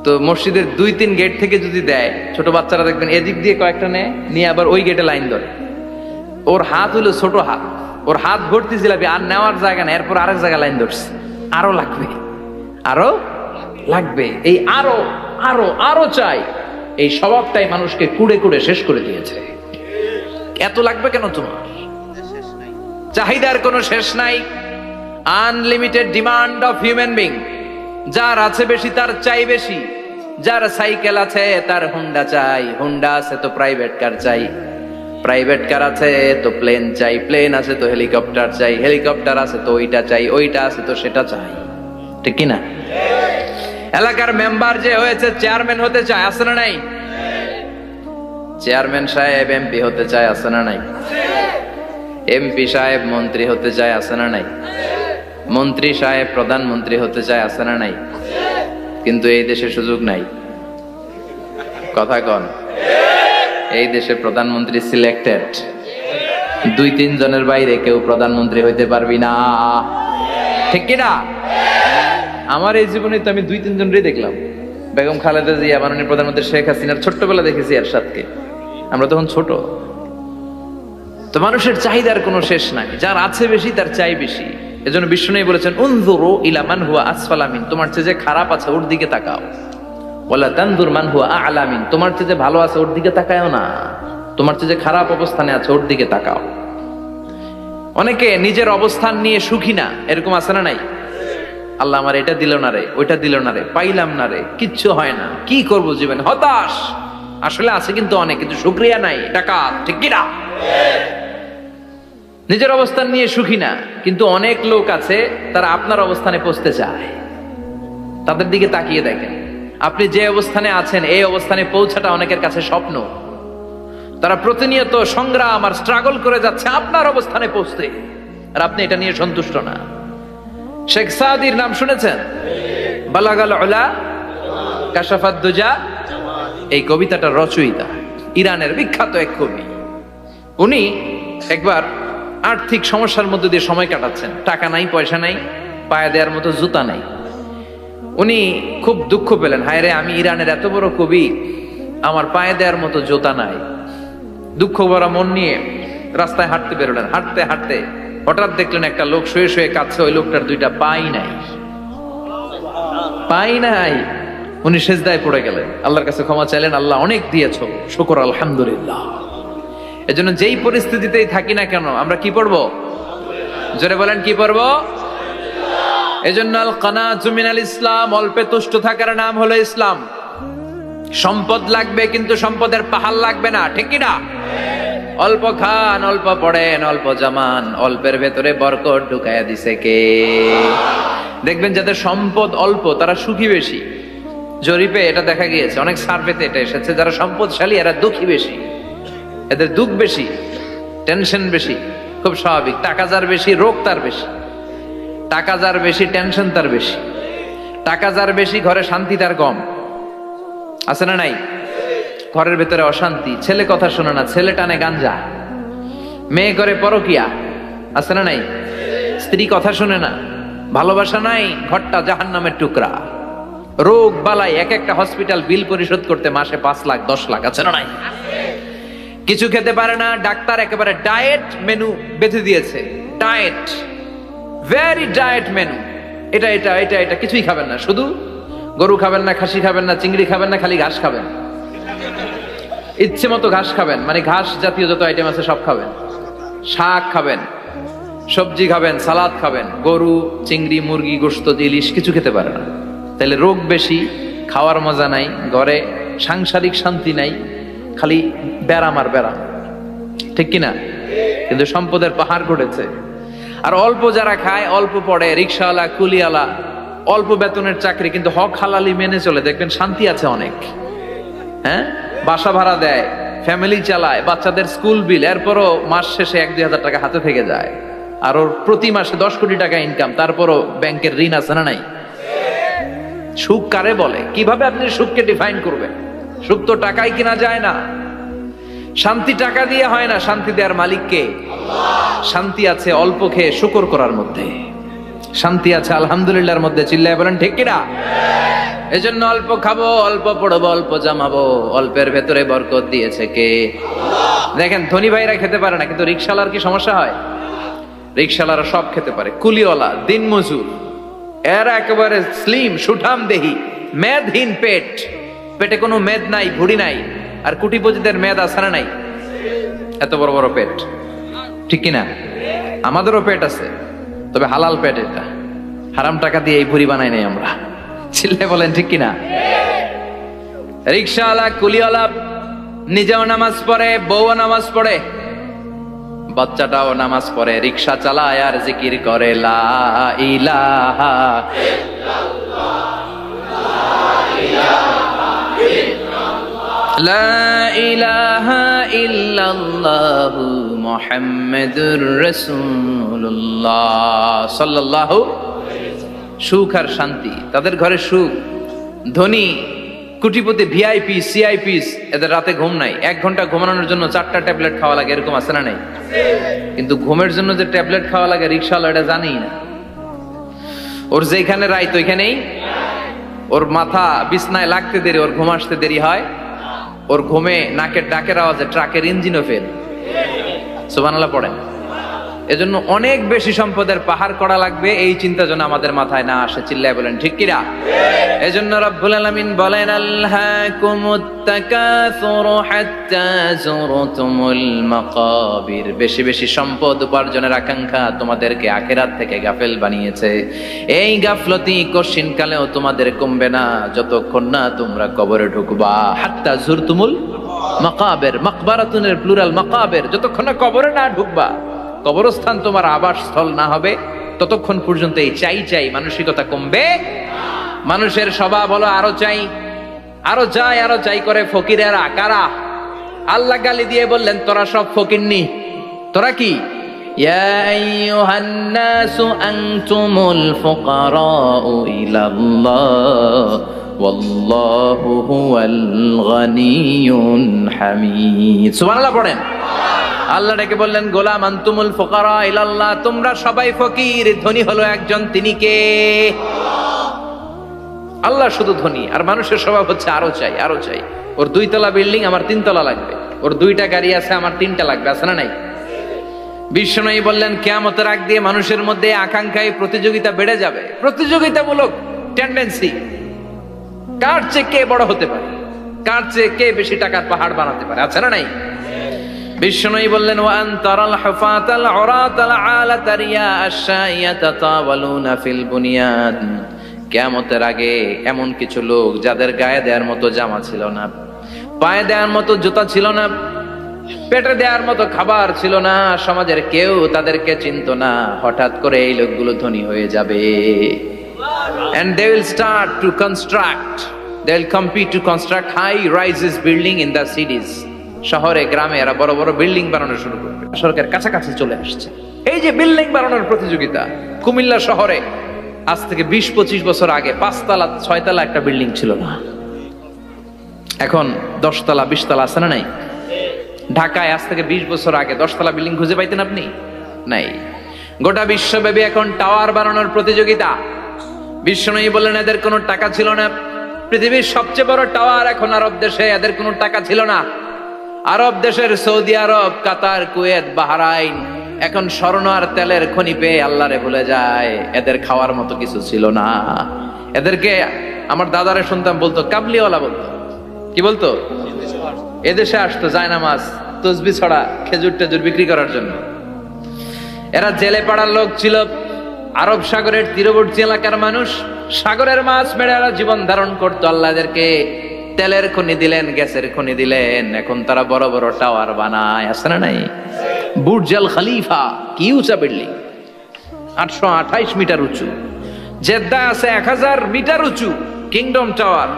তো মসজিদের 2-3 গেট থেকে যদি দেয়, ছোট বাচ্চারা দেখবেন এদিক দিয়ে কয়েকটা নিয়ে আবার ওই গেটে লাইন ধরে। ওর হাত হইলো ছোট হাত, ওর হাত ভর্তি জিলাপি, আর নেওয়ার জায়গা নেই, এরপর আরেক জায়গায় লাইন ধরছে। আরো লাগবে, আরো লাগবে, এই আরো আরো আরো চাই। এই স্বভাবটাই মানুষকে কুড়ে কুড়ে শেষ করে দিয়েছে। এত লাগবে কেন তোমার? চাহিদার কোনো শেষ নাই। Unlimited demand of human being. যার আছে বেশি তার চাই বেশি। যার সাইকেল আছে তার হুন্ডা চাই, হুন্ডা আছে তো প্রাইভেট কার চাই, প্রাইভেট কার আছে তো প্লেন চাই, প্লেন আছে তো হেলিকপ্টার চাই, হেলিকপ্টার আছে তো ওইটা চাই, ওইটা আছে তো সেটা চাই, ঠিক কিনা? এলাকার মেম্বার যে হয়েছে চেয়ারম্যান হতে চায়, আছে না নাই? চেয়ারম্যান সাহেব এমপি হতে চায়, আছে না নাই? এমপি সাহেব মন্ত্রী হতে চায়, আছে না নাই? মন্ত্রী সাহেব প্রধানমন্ত্রী হতে চায়, আছে না নাই? কিন্তু এই দেশে সুযোগ নাই। কথা কন। এই দেশে প্রধানমন্ত্রী সিলেক্টেড, 2-3 জনের বাইরে কেউ প্রধানমন্ত্রী হইতে পারবি না, ঠিক কিনা? আমার এই জীবনে তো আমি 2-3 জনই দেখলাম। বেগম খালেদা জিয়া, মাননীয় প্রধানমন্ত্রী শেখ হাসিনার ছোট্টবেলা দেখেছি এরশাদকে, আমরা তখন ছোট। তো মানুষের চাহিদার কোনো শেষ নাই, যার আছে বেশি তার চাই বেশি। এজন্য বিষ্ণু বলেছেন, উনজুরু ইলা মান হুয়া আসফালা মিন, তোমার চেয়ে যে খারাপ আছে ওর দিকে তাকাও। ওয়ালা তানজুর মান হুয়া আ'লা মিন, তোমার চেয়ে যে ভালো আছে ওর দিকে তাকায়ও না, তোমার চেয়ে যে খারাপ অবস্থানে আছে ওর দিকে তাকাও। অনেকে নিজের অবস্থান নিয়ে সুখী না, এরকম আছে না নাই? আল্লাহ আমার এটা দিল না রে, ওইটা দিল না রে, পাইলাম না রে, কিচ্ছু হয় না, কি করব জীবনে, হতাশ। আসলে আছে কিন্তু অনেক, কিন্তু শুকরিয়া নাই, ডাকাত, ঠিক কিনা? নিজের অবস্থান নিয়ে সুখী না, কিন্তু অনেক লোক আছে তারা আপনার অবস্থানে পৌঁছতে চায়। তাদের দিকে তাকিয়ে দেখেন, আপনি যে অবস্থানে আছেন এই অবস্থানে পৌঁছাটা অনেকের কাছে স্বপ্ন। তারা প্রতিনিয়ত সংগ্রাম আর স্ট্রাগল করে যাচ্ছে আপনার অবস্থানে পৌঁছতে, আর আপনি এটা নিয়ে সন্তুষ্ট না। শেখ সাদির নাম শুনেছেন? বালাগাল উলা কাশাফাত দুজা, এই কবিতাটার রচয়িতা ইরানের বিখ্যাত এক কবি। উনি একবার আর্থিক সমস্যার মধ্যে দিয়ে সময় কাটাচ্ছেন, টাকা নাই, পয়সা নাই, পায়ে দেওয়ার মতো জুতা নাই। উনি খুব দুঃখ পেলেন, হায় রে, আমি ইরানের এত বড় কবি, আমার পায়ে দেওয়ার মতো জুতা নাই। দুঃখ ভরা মন নিয়ে রাস্তায় হাঁটতে বেরোলেন। হাঁটতে হাঁটতে হঠাৎ দেখলেন একটা লোক শুয়ে শুয়ে কাঁদছে, ওই লোকটার 2টা পাই নাই, পাই নাই। উনি সেজদায় পড়ে গেলেন, আল্লাহর কাছে ক্ষমা চাইলেন, আল্লাহ অনেক দিয়েছো, শুকর আলহামদুলিল্লাহ। এজন্য যেই পরিস্থিতিতেই থাকি না কেন আমরা কি পড়বো? জোরে বলেন, কি পড়বো? এজন্য আল কানাতু মিনাল ইসলাম, অল্পে তুষ্ট থাকার নাম হলো ইসলাম। সম্পদ লাগবে কিন্তু সম্পদের পাহাড় লাগবে না, ঠিক কি না? অল্প খান, অল্প পড়েন, অল্প জামান, অল্পের ভেতরে বরকত ঢুকাইয়া দিছে কে? দেখবেন যাদের সম্পদ অল্প তারা সুখী বেশি। জরিপে এটা দেখা গিয়েছে, অনেক সার্ভেতে এটা এসেছে, যারা সম্পদশালী এরা দুঃখী বেশি, এদের দুঃখ বেশি, টেনশন বেশি। খুব স্বাভাবিক, টাকা যার বেশি রোগ তার বেশি, টাকা যার বেশি টেনশন তার বেশি, টাকা যার বেশি ঘরে শান্তি তার কম। আছে না নাই? ঘরের ভেতরে অশান্তি, ছেলে কথা শোনে না, ছেলে টানে গাঞ্জা, মেয়ে করে পরকিয়া। আছে না নাই? স্ত্রী কথা শোনে না, ভালোবাসা নাই, ঘরটা জাহান্নামের টুকরা। রোগ বালাই, এক একটা হসপিটাল বিল পরিশোধ করতে মাসে 5 লাখ 10 লাখ। আছে না নাই? কিছু খেতে পারে না, ডাক্তার একেবারে ডায়েট মেনু বেঁধে দিয়েছে, ডায়েট, ভেরি ডায়েট মেনু, এটা এটা এটা এটা কিছুই খাবেন না, শুধু গরু খাবেন না, খাসি খাবেন না, চিংড়ি খাবেন না, খালি ঘাস খাবেন, ইচ্ছে মতো ঘাস খাবেন, মানে ঘাস জাতীয় যত আইটেম আছে সব খাবেন, শাক খাবেন, সবজি খাবেন, সালাদ খাবেন, গরু, চিংড়ি, মুরগি, গোশত, ইলিশ কিছু খেতে পারে না। তাহলে রোগ বেশি, খাওয়ার মজা নাই, ঘরে সাংসারিক শান্তি নাই, খালি ব্যারাম আর ব্যারাম, ঠিক কিনা? কিন্তু সম্পদের পাহাড় ঘটেছে। আর অল্প যারা খায়, অল্প পড়ে, রিক্সাওয়ালা, কুলিওয়ালা, অল্প বেতনের চাকরি, কিন্তু হক হালালি মেনে চলে, দেখবেন শান্তি আছে অনেক। হ্যাঁ, বাসা ভাড়া দেয়, ফ্যামিলি চালায়, বাচ্চাদের স্কুল বিল, এরপরও মাস শেষে 1-2 হাজার টাকা হাতে থেকে যায়। আর ওর প্রতি মাসে 10 কোটি টাকা ইনকাম, তারপরও ব্যাংকের ঋণ আছে না নাই? সুখ কারে বলে? কিভাবে আপনি সুখকে ডিফাইন করবেন? সুখ তো টাকায় কিনা যায় না, শান্তি টাকা দিয়ে হয় না, শান্তি দেওয়ার মালিক কে? শান্তি আছে অল্প খেয়ে শুকর করার মধ্যে, শান্তি আছে আলহামদুলিল্লাহর মধ্যে। চিল্লায় বলেন ঠিক কিনা? এজন্য অল্প খাবো, অল্প পড়বো, অল্প জামাবো, অল্পের ভেতরে বরকত দিয়েছে কে? দেখেন, ধনী ভাইরা খেতে পারে না, কিন্তু রিক্সাওয়ালার কি সমস্যা হয়? রিক্সাওয়ালারা সব খেতে পারে, কুলিওয়ালা, দিনমজুর, এরা একেবারে স্লিম সুঠাম দেহি, মেদহীন পেট, পেটে কোনো মেদ নাই, ভুড়ি নাই। আর কোটিপতিদের মেদ আছে না নাই? এত বড় বড় পেট, ঠিক কিনা? আমাদেরও পেট আছে, তবে হালাল পেট, এটা হারাম টাকা দিয়ে এই ভুড়ি বানাই নাই আমরা। চিল্লে বলেন ঠিক কিনা? রিক্সাওয়ালা, কুলিওয়ালা নিজেও নামাজ পড়ে, বউও নামাজ পড়ে, বাচ্চাটাও নামাজ পড়ে, রিক্সা চালায় আর জিকির করে লা ইলাহা লা ইলাহা ইল্লাল্লাহু মুহাম্মাদুর রাসূলুল্লাহ সাল্লাল্লাহু। সুখ আর শান্তি, তাদের ঘরে সুখ। ধনী কোটিপতি ভিআইপি সিআইপিস এদের রাতে ঘুম নাই, 1 ঘন্টা ঘুমানোর জন্য 4টা ট্যাবলেট খাওয়া লাগে, এরকম আছে না নাই? কিন্তু ঘুমের জন্য যে ট্যাবলেট খাওয়া লাগে রিকশাওয়ালা এটা জানেই না। ওর যেখানে রাইত ওইখানেই, ওর মাথা বিছনায় লাগতে দেরি, ওর ঘুম আসতে দেরি হয়। ওর ঘুমে নাকের ডাকের আওয়াজে ট্রাকের ইঞ্জিনও ফেল। সুবহানাল্লাহ পড়েন। এজন্য অনেক বেশি সম্পদের পাহাড় করা লাগবে, এই চিন্তা যেন আমাদের মাথায় না আসে। চিল্লায় বলেন ঠিক কিনা? এজন্য রব্বুল আলামিন বলেন আল্লাকুমুত তাকাসুর হাত্তা যুরতুমুল মাকাবির। বেশি বেশি সম্পদ উপার্জনের আকাঙ্ক্ষা তোমাদেরকে আখিরাত থেকে গাফেল বানিয়েছে। এই গাফলতি কশিন কালেও তোমাদের কমবে না যতক্ষণ না তোমরা কবরে ঢুকবা। হাত্তা যুরতুমুল মাকাবির, মাকবারাতুনের প্লুরাল মাকাবির, যতক্ষণ না কবরে না ঢুকবা, কবরস্থান তোমার আবাসস্থল না হবে, ততক্ষণ পর্যন্ত এই চাই চাই মানসিকতা কমবে। মানুষের স্বভাব হলো আরো চাই, আরো চাই, আরো চাই করে ফকিরেরা কারা? আল্লাহ গালি দিয়ে বললেন তোরা সব ফকিরনি। তোরা কি? ইয়া আইয়ুহান নাসু আনতুমুল ফুকারাউ ইলাল্লাহ ওয়াল্লাহু হুয়াল গানিয়ুল হামিদ। সুবহানাল্লাহ পড়েন। আল্লাহ ডেকে বললেন গোলাম আনতুমুল ফুকারা ইলাল্লাহ, তোমরা সবাই ফকির, ধনী হলো একজন, তিনি কে? আল্লাহ শুধু ধনী, আর মানুষের স্বভাব হচ্ছে আরো চাই, আরো চাই। ওর 2 তলা বিল্ডিং, আমার 3 তলা লাগবে। ওর 2টা গাড়ি আছে, আমার 3টা লাগবে। আছে না নাই? বিশ্বনবী বললেন কিয়ামতের আগ দিয়ে মানুষের মধ্যে আকাঙ্ক্ষায় প্রতিযোগিতা বেড়ে যাবে, প্রতিযোগিতামূলক টেন্ডেন্সি। কার চেয়ে কে বড় হতে পারে, কার চেয়ে কে বেশি টাকার পাহাড় বানাতে পারে। আছে না নাই? বিশ্বনবী বললেন ওয়ান তারাল হুফাতাল উরাতাল আলাতা রিয়া আশ-শাইয়াতা তাওয়ালুনা ফিল বুনিয়ান। কিয়ামতের আগে এমন কিছু লোক যাদের গায়ে দেওয়ার মতো জামা ছিল না, পায়ে দেওয়ার মতো জুতা ছিল না, পেটে দেওয়ার মতো খাবার ছিল না, সমাজের কেউ তাদেরকে চিনতো না। হঠাৎ করে এই লোকগুলো ধনী হয়ে যাবে। And they will start to construct, they will compete to construct high rises building in the cities. শহরে গ্রামে এরা বড় বড় বিল্ডিং বানানো শুরু করবে। সরকার কাছাকাছি চলে আসছে। এই যে বিল্ডিং বানানোর প্রতিযোগিতা, কুমিল্লা শহরে আজ থেকে 20-25 বছর আগে 5 তলা 6 তলা একটা বিল্ডিং ছিল না, এখন 10 তলা 20 তলা। আছে না নাই? ঢাকায় আজ থেকে 20 বছর আগে 10 তলা বিল্ডিং খুঁজে পাইতেন আপনি? নাই। গোটা বিশ্বব্যাপী এখন টাওয়ার বানানোর প্রতিযোগিতা। বিশ্বনবী বললেন এদের কোনো টাকা ছিল না। পৃথিবীর সবচেয়ে বড় টাওয়ার এখন আরব দেশে, এদের কোনো টাকা ছিল না। আরব দেশের সৌদি আরব, কাতার, কুয়েত, বাহরাইন এখন স্বর্ণ আর তেলের খনি পেয়ে আল্লাহরে ভুলে যায়। এদের খাওয়ার মতো কিছু ছিল না। এদেরকে আমার দাদারে শুনতাম বলতো কাবলিওয়ালা বলতো। কি বলতো? এদেশে আসতো জায়নামাজ, তসবি ছড়া, খেজুর টেজুর বিক্রি করার জন্য। এরা জেলে পাড়ার লোক ছিল। আরব সাগরের তীরবর্তী এলাকার মানুষ, সাগরের মাছ মেরে এরা জীবন ধারণ করতো। আল্লাহ এদেরকে তেলের খনি দিলেন, গ্যাসের খনি দিলেন, এখন তারা বড় বড় টাওয়ার বানায়। আছে না নাই? বুর্জ আল খলিফা, কি উঁচা বিল্ডিং, 828 মিটার উঁচু। জেদ্দা আছে 1000 মিটার উঁচু কিংডম টাওয়ার।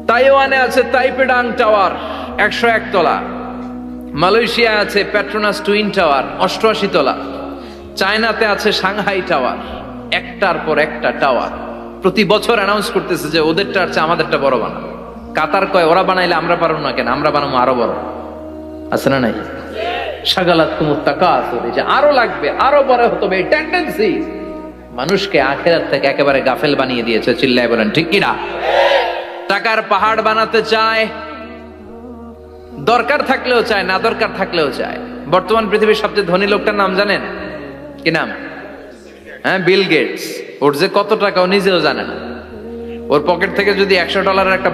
তাইওয়ানে আছে তাইপেডাং টাওয়ার 101 তলা। মালয়েশিয়া আছে পেট্রোনাস টুইন টাওয়ার 88 তলা। চায়নাতে আছে সাংহাই টাওয়ার, একটার পর একটা টাওয়ার। প্রতি বছর অ্যানাউন্স করতেছে যে ওদেরটা আছে আমাদেরটা বড় বানাবো। কাতার কয় ওরা বানাইলে আমরা পারবো না কেন, আমরা বানাবো আরো বড়। আছে না নাই? শাগালাতকুমুত তাকাসুর, যে আরো লাগবে, আরো বড় হতে হবে, এই টেন্ডেন্সি মানুষকে আখিরাত থেকে একেবারে গাফেল বানিয়ে দিয়েছে। চিল্লায় বলেন ঠিক কিনা? টাকার পাহাড় বানাতে চায়, দরকার থাকলেও চায়, না দরকার থাকলেও চায়। বর্তমান পৃথিবীর সবচেয়ে ধনী লোকটার নাম জানেন? কি নাম? হ্যাঁ, বিল গেটস। ওর যে কত টাকা ও নিজেও জানে না। ওর পকেট থেকে যদি $100 একটা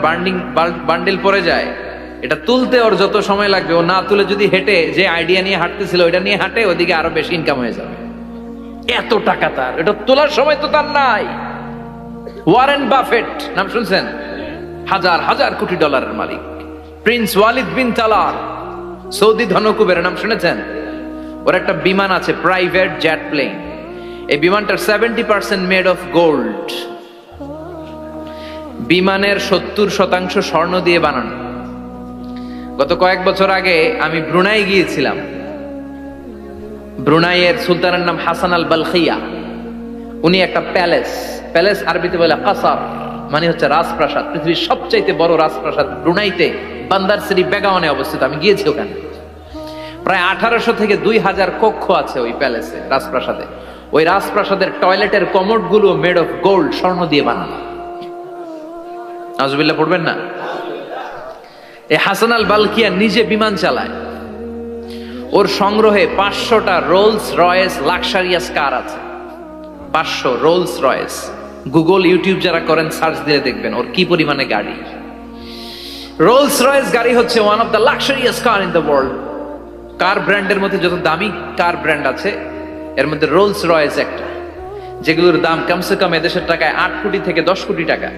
বান্ডিল পড়ে যায়, এটা তুলতে ওর যত সময় লাগবে, ও না তুলে যদি হেঁটে যে আইডিয়া নিয়ে হাঁটতেছিল ওইটা নিয়ে হাঁটে, ওদিকে আরো বেশি ইনকাম হয়ে যাবে। এত টাকা তার, এটা তোলার সময় তো তার নাই। ওয়ারেন বাফেট নাম শুনছেন? হাজার হাজার কোটি ডলারের মালিক। প্রিন্স ওয়ালিদ বিন তালার, সৌদি ধনকুবের নাম শুনেছেন? ওর একটা বিমান আছে, প্রাইভেট জেট প্লেন। এই বিমানটার 70% মেড অফ গোল্ড। বিমানের 70% স্বর্ণ দিয়ে বানানো। গত কয়েক বছর আগে আমি ব্রুনাই গিয়েছিলাম। ব্রুনাইয়ের সুলতানের নাম হাসান আল বালখিয়া। উনি একটা প্যালেস আরবিতে বলে কাসার, মানে হচ্ছে রাজপ্রাসাদ, পৃথিবীর সবচাইতে বড় রাজপ্রাসাদ ব্রুনাইতে বান্দার সিরি বেগাওয়ানে অবস্থিত। আমি গিয়েছি ওখানে। প্রায় 1800 থেকে 2000 কক্ষ আছে ওই প্যালেসে, রাজপ্রাসাদে। ওই রাজপ্রাসাদের টয়লেটের কমোড গুলো মেড অফ গোল্ড, স্বর্ণ দিয়ে বানানো। নাউজুবিল্লাহ পড়বেন না। এই হাসান আল বালকিয়া নিজে বিমান চালায়। ওর সংগ্রহে 500টা রোলস রয়েস লাক্সারিয়াস কার আছে। 500 রোলস রয়েস। গুগল ইউটিউব যারা করেন সার্চ দিয়ে দেখবেন ওর কি পরিমাণে গাড়ি। রোলস রয়েস গাড়ি হচ্ছে one of the luxurious car in the world. Car ব্র্যান্ডের মধ্যে যত দামি কার ব্র্যান্ড আছে এর মধ্যে রোলস রয়েস একটা, যেগুলোর দাম কমসে কম এদেশের টাকায় 8 কোটি থেকে 10 কোটি টাকা।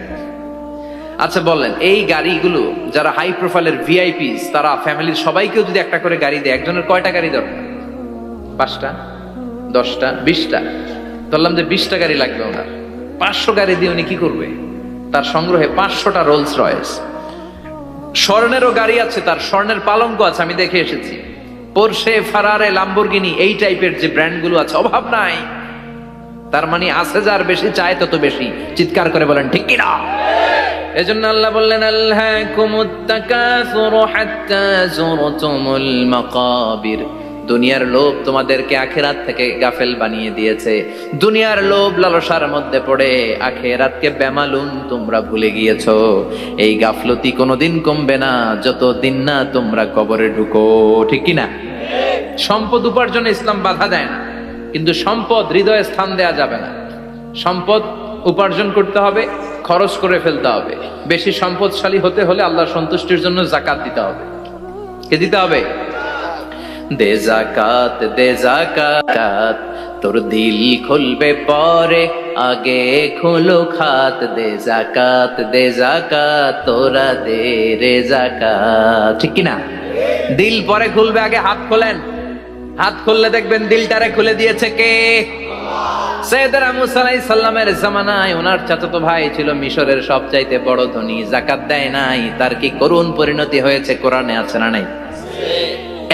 আচ্ছা বলেন, এই গাড়িগুলো যারা হাই প্রোফাইলের ভিআইপিস, তারা ফ্যামিলির সবাইকেও যদি একটা করে গাড়ি দেয়, একজনের কয়টা গাড়ি দরকার? 5টা, 10টা, 20টা? বললাম যে 20টা গাড়ি লাগবে ওনার। 500 গাড়ি দিয়ে উনি কি করবে? তার সংগ্রহে 500টা রোলস রয়েস। স্বর্ণেরও গাড়ি আছে, তার স্বর্ণের পালঙ্ক আছে, আমি দেখে এসেছি। পোরশে, ফারারে, লাম্বরগিনি, এই টাইপের যে ব্র্যান্ড গুলো আছে, অভাব নাই। তার মানে আছে, যার বেশি চায় তত বেশি। চিৎকার করে বলেন ঠিক কিনা? এজন্য আল্লাহ বললেন, আল্লাহকুমুত তাকাসুরু হাত্তা যুরতুমুল মাকাবির। দুনিয়ার লোভ তোমাদেরকে আখিরাত থেকে গাফেল বানিয়ে দিয়েছে। দুনিয়ার লোভ লালসার মধ্যে পড়ে আখিরাতকে বেমালুম তোমরা ভুলে গিয়েছো। এই গাফলতি কোনোদিন কমবে না যতদিন না তোমরা কবরে ঢুকো। ঠিক কি না? সম্পদ উপার্জনে ইসলাম বাধা দেয় না, কিন্তু সম্পদ হৃদয়ে স্থান দেয়া যাবে না। সম্পদ উপার্জন করতে হবে, খরচ করে ফেলতে হবে। বেশি সম্পদশালী হতে হলে আল্লাহর সন্তুষ্টির জন্য যাকাত দিতে হবে। কে দিতে হবে? দে যাকাত, দে যাকাত, তোর দিল খুলবে পরে, আগে খোলো খাত। দে যাকাত, দে যাকাত, তোরা দে রে যাকাত। ঠিক কিনা? দিল পরে খুলবে, আগে হাত খোলেন। হাত খুললে দেখবেন দিলটারে খুলে দিয়েছে কে? সাইয়েদনা মুসা আলাইহিস সালামের জামানায় ওনার চাচাতো ভাই ছিল মিশরের সবচাইতে বড় ধনী, যাকাত দেয় নাই। তার কি করুণ পরিণতি হয়েছে কোরআনে আছে না নাই?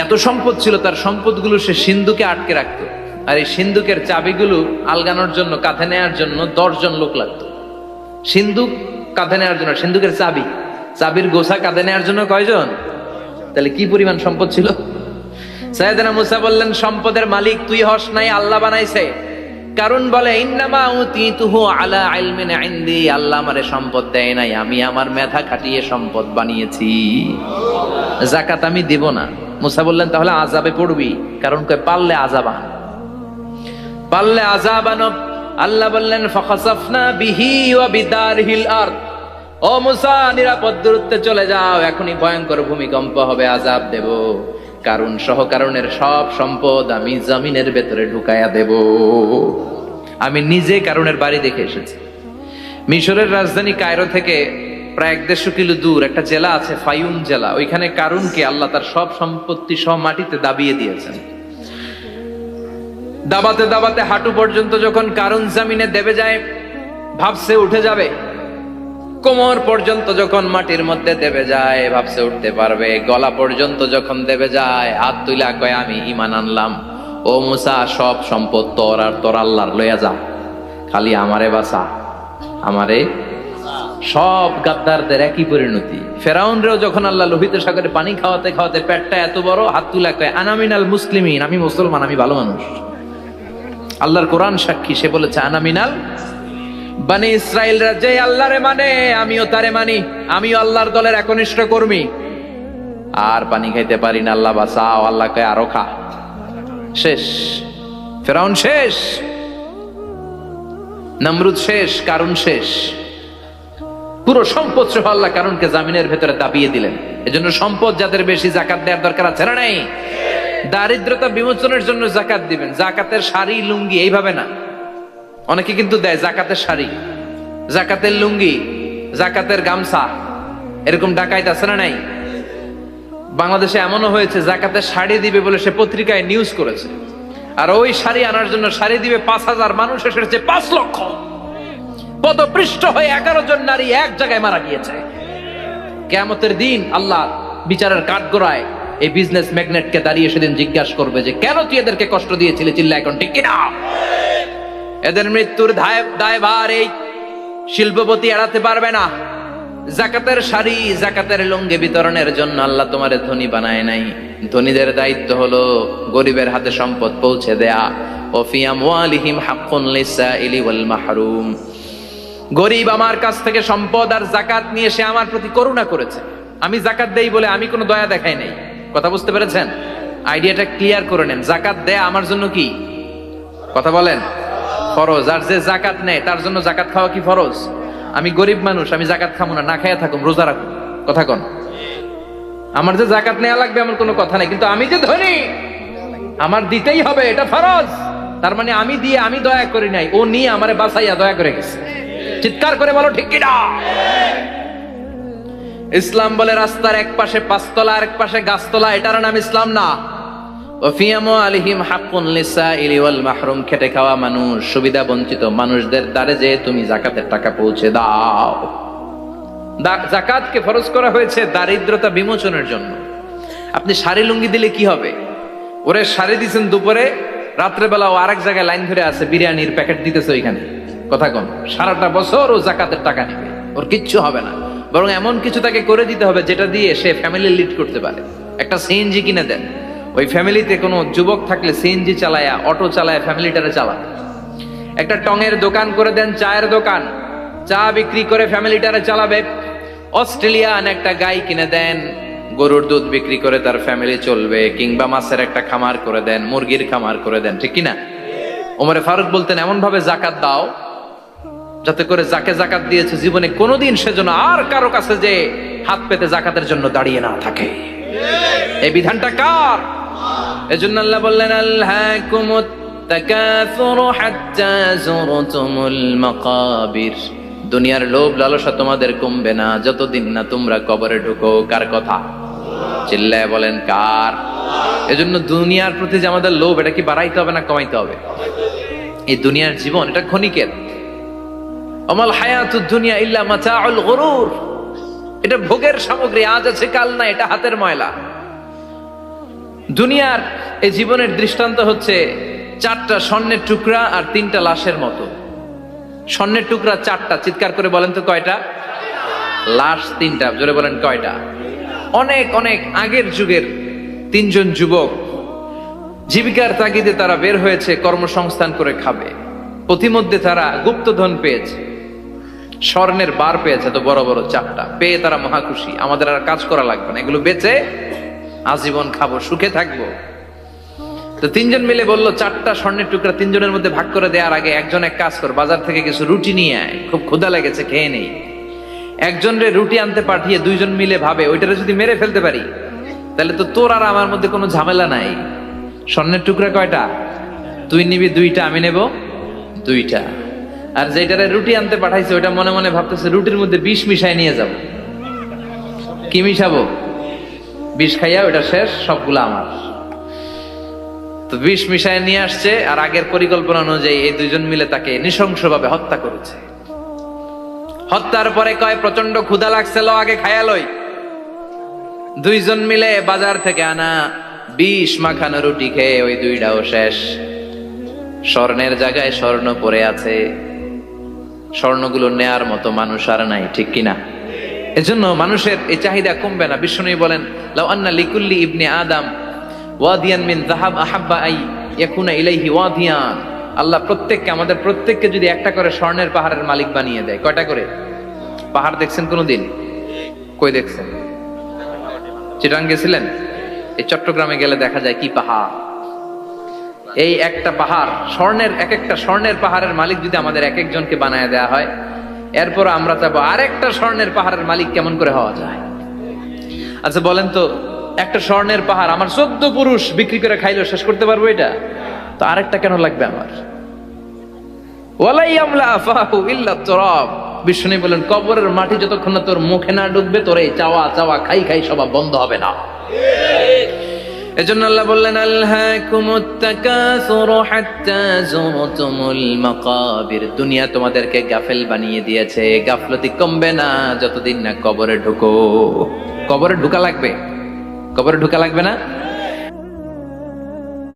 এত সম্পদ ছিল, তার সম্পদগুলো সে সিন্ধুকে আটকে রাখতো। আর এই সিন্ধুকের চাবিগুলো আলগানোর জন্য, কাঁধে নেওয়ার জন্য 10 জন লোক লাগতো। সিন্ধুক কাঁধে নেওয়ার জন্য, সিন্ধুকের চাবি, চাবির গোছা কাঁধে নেওয়ার জন্য কয়জন? তাহলে কি পরিমাণ সম্পদ ছিল? সাইয়েদনা মুসা বললেন, সম্পদের মালিক তুই হস নাই, আল্লাহ বানাইছে। কারণ বলে, ইন্নামা উতিতুহু আলা ইলমিন ইনদি, আল্লাহ আমারে সম্পদ দেয় নাই, আমি আমার মেধা খাটিয়ে সম্পদ বানিয়েছি। যাকাত আমি দিব না। মুসা বললেন, তাহলে আযাবে পড়বি। কারণ কয় পারলে আযাব আন, পারলে আযাব আন। আল্লাহ বললেন, ফাখাসাফনা বিহি ওয়া বিদারহিল আরদ। ও মুসা, নিরাপদ দূরত্বে চলে যাও, এখনই ভয়ঙ্কর ভূমিকম্প হবে, আযাব দেব। কারণ সহ কারণের সব সম্পদ আমি জমিনের ভেতরে ঢুকায়া দেব। আমি নিজে কারণের বাড়ি দেখে এসেছি। মিশরের রাজধানী কায়রো থেকে প্রায় 150 কিলো দূর একটা জেলা আছে, ফায়ুম জেলা। ওইখানে কারুনকে আল্লাহ তার সব সম্পত্তি সহ মাটিতে দাবিয়ে দিয়েছেন। দাবাতে দাবাতে হাঁটু পর্যন্ত যখন কারুন জমিনে দেবে যায়, ভাবছে উঠে যাবে। কোমর পর্যন্ত যখন মাটির মধ্যে দেবে যায়, ভাবছে উঠতে পারবে। গলা পর্যন্ত যখন দেবে যায়, হাত তুইলা কয় আমি ঈমান আনলাম। ও মুসা, সব সম্পদ তোর আর তোর আল্লাহর লইয়া যা, খালি আমারে বাঁচা, আমারে। সব গাদ্দারদের একই পরিণতি। ফেরাউনরেও যখন আল্লাহ লোহিত সাগরে পানি খাওয়াতে খাওয়াতে পেটটা এত বড়, হাত তুলা কয় আনা মিনাল মুসলিমিন, আমি মুসলমান, আমি ভালো মানুষ। আল্লাহর কোরআন সাক্ষী, সে বলেছে আনা মিনাল বনি ইসরাইলরা যে আল্লাহরে মানে, আমিও তারে মানি, আমিও আল্লাহর দলের একনিষ্ঠ কর্মী। আর পানি খাইতে পারি না, আল্লাহ বাঁচাও। আল্লাহ কয় আরো খা। শেষ, ফেরাউন শেষ, নমরুদ শেষ, কারুন শেষ। পুরো সম্পদ সহ আল্লাহ কারুনকে জামিনের ভেতরে দাবিয়ে দিলেন। এজন্য সম্পদ যাদের বেশি, যাকাত দেওয়ার দরকার আছে না নাই? দারিদ্রতা বিমোচনের জন্য যাকাত দিবেন। যাকাতের শাড়ি লুঙ্গি এইভাবে না, অনেকে কিন্তু দেয় জাকাতের শাড়ি, জাকাতের লুঙ্গি, জাকাতের গামছা, এরকম ডাকাইত আছে না নাই? বাংলাদেশে এমনও হয়েছে জাকাতের শাড়ি দিবে বলে সে পত্রিকায় নিউজ করেছে, আর ওই শাড়ি আনার জন্য শাড়ি দিবে 5000 মানুষ এসেছে 5 লক্ষ। পদপৃষ্ঠ হয়ে 11 জন নারী এক জায়গায় মারা গিয়েছে। কিয়ামতের দিন আল্লাহ বিচারের কাঠগড়ায় এই বিজনেস ম্যাগনেটকে দাঁড়িয়ে সেদিন জিজ্ঞাসা করবে যে কেন তুই এদেরকে কষ্ট দিয়েছিলি? চিল্লা এখন ঠিক কিনা? এদের মৃত্যুর দায়ভার এই শিল্পপতি এড়াতে পারবে না। যাকাতের শাড়ি, যাকাতের লুঙ্গি বিতরণের জন্য আল্লাহ তোমারে ধনী বানায় নাই। ধনীদের দায়িত্ব হলো গরিবের হাতে সম্পদ পৌঁছে দেয়া। ওয়া ফি আমওয়ালিহিম হাক্কুন লিসাইলি ওয়াল মাহরুম। গরিব আমার কাছ থেকে সম্পদ আর যাকাত নিয়ে সে আমার প্রতি করুণা করেছে। আমি যাকাত দেই বলে আমি কোনো দয়া দেখাই নাই। কথা বুঝতে পেরেছেন? আইডিয়াটা ক্লিয়ার করে নেন। যাকাত দেয়া আমার জন্য কি? কথা বলেন। ফরজ। আর যে যাকাত নেয় তার জন্য যাকাত খাওয়া কি ফরজ? আমি গরিব মানুষ, আমি যাকাত খাবো না, না খাইয়া থাকুম, রোজা রাখুন। কথা কন। আমার যে যাকাত নেওয়া লাগবে এমন কোনো কথা নাই, কিন্তু আমি যে ধনী আমার দিতেই হবে, এটা ফরজ। তার মানে আমি দিয়ে আমি দয়া করি নাই, ও নিয়ে আমারে বাঁচাইয়া দয়া করে গেছে। চিৎকার করে বলো ঠিক কিনা? ইসলাম বলে রাস্তার এক পাশে পাঁচতলা আর এক পাশে গাছতলা, এটার নাম ইসলাম না। খেটে খাওয়া মানুষ, সুবিধা বঞ্চিত মানুষদের দ্বারে যে তুমি যাকাতের টাকা পৌঁছে দাও। যাকাতকে ফরজ করা হয়েছে দারিদ্রতা বিমোচনের জন্য। আপনি শাড়ি লুঙ্গি দিলে কি হবে? ওরে শাড়ি দিচ্ছেন দুপুরে, রাত্রেবেলা ও আরেক জায়গায় লাইন ধরে আছে, বিরিয়ানির প্যাকেট দিতেছে ওইখানে। কথা কন। সারাটা বছর ও যাকাতের টাকা নেবে, ওর কিচ্ছু হবে না। বরং এমন কিছু তাকে করে দিতে হবে যেটা দিয়ে সে ফ্যামিলি লিড করতে পারে। একটা সিএনজি কিনে দেন, ওই ফ্যামিলিতে কোনো যুবক থাকলে সিএনজি চালায়া, অটো চালায়া ফ্যামিলিটারে চালান। একটা টঙের দোকান করে দেন, চায়ের দোকান, চা বিক্রি করে ফ্যামিলিটারে চালাবে। অস্ট্রেলিয়ান একটা গাই কিনে দেন, গরুর দুধ বিক্রি করে তার ফ্যামিলি চলবে। কিংবা মাছের একটা খামার করে দেন, মুরগির খামার করে দেন, ঠিক কিনা? ওমরে ফারুক বলতেন এমন ভাবে যাকাত দাও যাতে করে যাকে যাকাত দিয়েছে জীবনে কোনোদিন সেজন্য আর কারো কাছে যে হাত পেতে যাকাতের জন্য দাঁড়িয়ে না থাকে। এই বিধানটা কার? এজন্য আল্লাহ বললেন আলহাকুমুত তাকাসুরু হাত্তা যুরতুমুল মাকাবির। দুনিয়ার লোভ লালসা তোমাদের কমবে না যতদিন না তোমরা কবরে ঢুকো। কার কথা? চিল্লায় বলেন কার? এজন্য দুনিয়ার প্রতি যে আমাদের লোভ, এটা কি বাড়াইতে হবে না কমাইতে হবে? এই দুনিয়ার জীবন এটা ক্ষণিকের। আমাল হায়াতুদ দুনিয়া ইল্লা মাতাউল গুরুর। এটা ভোগের সামগ্রী, আজ আছে কাল না, এটা হাতের ময়লা। দুনিয়ার এই জীবনের দৃষ্টান্ত হচ্ছে 4টা স্বর্ণের টুকরা আর 3টা লাশের মতো। স্বর্ণের টুকরা 4টা, চিৎকার করে বলেন তো কয়টা? লাশ 3টা, জোরে বলেন কয়টা? অনেক অনেক আগের যুগের 3জন যুবক জীবিকার তাগিদে তারা বের হয়েছে কর্মসংস্থান করে খাবে। পথিমধ্যে তারা গুপ্তধন পেয়েছে, স্বর্ণের বার পেয়েছে, তো বড় বড় 4টা পেয়ে তারা মহা খুশি। আমাদের আর কাজ করা লাগবে না, এগুলো বেচে আজীবন খাবো, সুখে থাকবো। তো 3জন মিলে বললো 4টা স্বর্ণের টুকরা 3জনের মধ্যে ভাগ করে দেওয়ার আগে একজন এক কাজ কর, বাজার থেকে কিছু রুটি নিয়ে আয়, খুব ক্ষুধা লেগেছে, খেয়ে নেই। একজনরে রুটি আনতে পাঠিয়ে 2জন মিলে ভাবে ওইটারে যদি মেরে ফেলতে পারি তাহলে তো তোর আর আমার মধ্যে কোনো ঝামেলা নাই। স্বর্ণের টুকরা কয়টা? তুই নিবি 2টা, আমি নেব 2টা। আর যেটারে রুটি আনতে পাঠাইছে ওইটা মনে মনে ভাবতেছে রুটির মধ্যে বিষ মিশাই নিয়ে যাব। কি মিশাবো? বিষ খাইয়া ওইটা শেষ, সবগুলো আমার। তো বিষ মিশায় নিয়ে আসছে, আর আগের পরিকল্পনা অনুযায়ী এই 2জন মিলে তাকে নৃশংসভাবে হত্যা করেছে। হত্যার পরে কয় প্রচন্ড ক্ষুধা লাগছে, লো আগে খায়া লই। 2জন মিলে বাজার থেকে আনা বিষ মাখানো রুটি খেয়ে ওই 2টাও শেষ। স্বর্ণের জায়গায় স্বর্ণ পড়ে আছে, স্বর্ণগুলো নেয়ার মতো মানুষ আর নাই, ঠিক কিনা? এজন্য মানুষের এই চাহিদা কমবে না। বিষ্ণু বলেন লাউ আন্না লিকুল্লি ইবনে আদম ওয়াদিয়ান মিন যাহাব আহাব্বা আই ইয়াকুনা ইলাইহি ওয়াদিয়ান। আল্লাহ প্রত্যেককে, আমাদের প্রত্যেককে যদি একটা করে স্বর্ণের পাহাড়ের মালিক বানিয়ে দেয়। কয়টা করে পাহাড় দেখছেন কোনদিন? কই দেখছেন? চিটাং গেছিলেন? এই চট্টগ্রামে গেলে দেখা যায় কি পাহাড়। এই একটা পাহাড় স্বর্ণের, এক একটা স্বর্ণের পাহাড়ের মালিক যদি আমাদের এক একজনকে বানায় দেওয়া হয়, এরপর আমরা চাবো আরেকটা স্বর্ণের পাহাড়ের মালিক কেমন করে হওয়া যায়। আচ্ছা বলেন তো, একটা স্বর্ণের পাহাড় আমার 14 পুরুষ বিক্রি করে খাইলেও শেষ করতে পারবো এটা? তো আরেকটা কেন লাগবে আমার? ওয়ালাই আমলা আফাহু ইল্লা তুরাব। বিষ্ণু বলেন কবরের মাটি যতক্ষণ না তোর মুখে না ঢুকবে, তোর এই চাওয়া চাওয়া খাই খাই সব বন্ধ হবে না। এজন্য আল্লাহ বললেন আলহাকুমুত তাকাসুরু হাত্তা যুরতুমুল মাকাবির। দুনিয়া তোমাদেরকে গাফেল বানিয়ে দিয়েছে, গাফলতি কমবে না যতদিন না কবরে ঢুকো। কবরে ঢুকা লাগবে, কবরে ঢুকা লাগবে না?